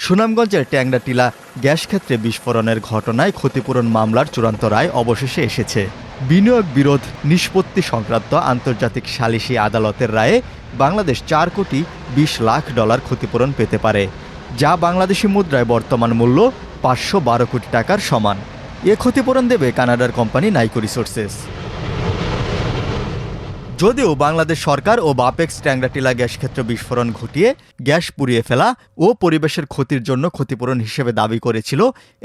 সুনামগঞ্জের ট্যাংরাটিলা গ্যাস ক্ষেত্রে বিস্ফোরণের ঘটনায় ক্ষতিপূরণ মামলার চূড়ান্ত রায় অবশেষে এসেছে। বিনিয়োগ বিরোধ নিষ্পত্তি সংক্রান্ত আন্তর্জাতিক সালিসি আদালতের রায়ে বাংলাদেশ 4 কোটি 20 লাখ ডলার ক্ষতিপূরণ পেতে পারে, যা বাংলাদেশি মুদ্রায় বর্তমান মূল্য 512 কোটি টাকার সমান। এ ক্ষতিপূরণ দেবে কানাডার কোম্পানি নাইকো রিসোর্সেস। যদিও বাংলাদেশ সরকার ও বাপেক্স ট্যাংরাটিলা গ্যাস ক্ষেত্র বিস্ফোরণ ঘটিয়ে গ্যাস পুড়িয়ে ফেলা ও পরিবেশের ক্ষতির জন্য ক্ষতিপূরণ হিসেবে দাবি করেছিল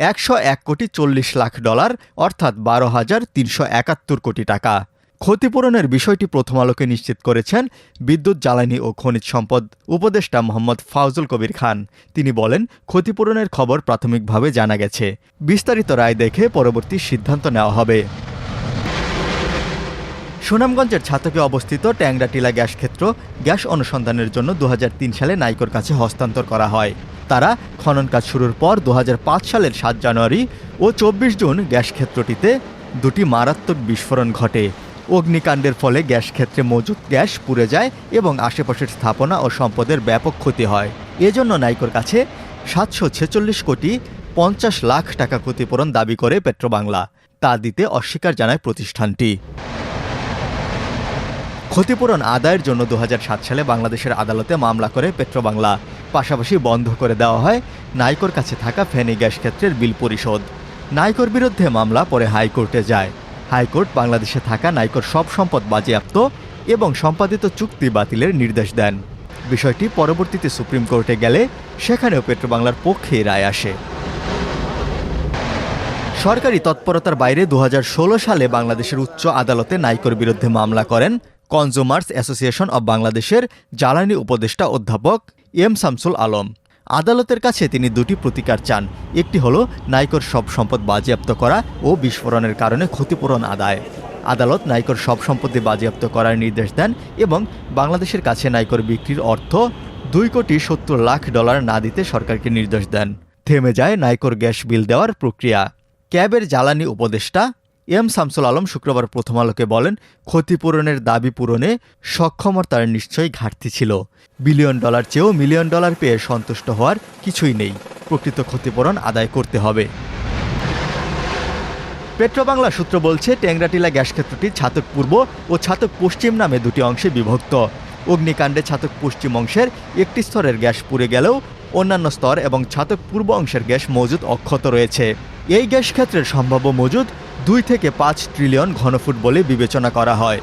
101 কোটি 40 লাখ ডলার, অর্থাৎ 12,371 কোটি টাকা। ক্ষতিপূরণের বিষয়টি প্রথম আলোকে নিশ্চিত করেছেন বিদ্যুৎ, জ্বালানি ও খনিজ সম্পদ উপদেষ্টা মোহাম্মদ ফাউজুল কবির খান। তিনি বলেন, ক্ষতিপূরণের খবর প্রাথমিকভাবে জানা গেছে, বিস্তারিত রায় দেখে পরবর্তী সিদ্ধান্ত নেওয়া হবে। সুনামগঞ্জের ছাতকে অবস্থিত ট্যাংরাটিলা গ্যাস ক্ষেত্র গ্যাস অনুসন্ধানের জন্য 2003 সালে নাইকোর কাছে হস্তান্তর করা হয়। তারা খনন কাজ শুরুর পর 2005 সালের 7 জানুয়ারি ও 24 জুন গ্যাস ক্ষেত্রটিতে দুটি মারাত্মক বিস্ফোরণ ঘটে। অগ্নিকাণ্ডের ফলে গ্যাস ক্ষেত্রে মজুদ গ্যাস পুড়ে যায় এবং আশেপাশের স্থাপনা ও সম্পদের ব্যাপক ক্ষতি হয়। এজন্য নাইকোর কাছে 746 কোটি 50 লাখ টাকা ক্ষতিপূরণ দাবি করে পেট্রোবাংলা। তা দিতে অস্বীকার জানায় প্রতিষ্ঠানটি। ক্ষতিপূরণ আদায়ের জন্য 2007 সালে বাংলাদেশের আদালতে মামলা করে পেট্রোবাংলা। পাশাপাশি বন্ধ করে দেওয়া হয় নাইকোর কাছে থাকা ফেনী গ্যাস ক্ষেত্রের বিল পরিশোধ। নাইকোর বিরুদ্ধে মামলা পরে হাইকোর্টে যায়। হাইকোর্ট বাংলাদেশে থাকা নাইকোর সব সম্পদ বাজেয়াপ্ত এবং সম্পাদিত চুক্তি বাতিলের নির্দেশ দেন। বিষয়টি পরবর্তীতে সুপ্রিম কোর্টে গেলে সেখানেও পেট্রোবাংলার পক্ষে রায় আসে। সরকারি তৎপরতার বাইরে 2016 সালে বাংলাদেশের উচ্চ আদালতে নাইকোর বিরুদ্ধে মামলা করেন কনজুমার্স অ্যাসোসিয়েশন অব বাংলাদেশের জ্বালানি উপদেষ্টা অধ্যাপক এম শামসুল আলম। আদালতের কাছে তিনি দুটি প্রতিকার চান। একটি হলো নাইকোর সব সম্পদ বাজেয়াপ্ত করা ও বিস্ফোরণের কারণে ক্ষতিপূরণ আদায়। আদালত নাইকোর সব সম্পত্তি বাজেয়াপ্ত করার নির্দেশ দেন এবং বাংলাদেশের কাছে নাইকোর বিক্রির অর্থ 2 কোটি 70 লাখ ডলার না দিতে সরকারকে নির্দেশ দেন। থেমে যায় নাইকোর গ্যাস বিল দেওয়ার প্রক্রিয়া। ক্যাবের জ্বালানি উপদেষ্টা এম শামসুল আলম শুক্রবার প্রথম আলোকে বলেন, ক্ষতিপূরণের দাবি পূরণে সক্ষমতার নিশ্চয়ই ঘাটতি ছিল। বিলিয়ন ডলার চেয়েও মিলিয়ন ডলার পেয়ে সন্তুষ্ট হওয়ার কিছুই নেই। প্রকৃত ক্ষতিপূরণ আদায় করতে হবে। পেট্রোবাংলা সূত্র বলছে, ট্যাংরাটিলা গ্যাস ক্ষেত্রটি ছাতক পূর্ব ও ছাতক পশ্চিম নামে দুটি অংশে বিভক্ত। অগ্নিকাণ্ডে ছাতক পশ্চিম অংশের একটি স্তরের গ্যাস পুড়ে গেলেও অন্যান্য স্তর এবং ছাতক পূর্ব অংশের গ্যাস মজুদ অক্ষত রয়েছে। এই গ্যাস ক্ষেত্রের সম্ভাব্য মজুদ 2 থেকে 5 ট্রিলিয়ন ঘনফুট বলে বিবেচনা করা হয়।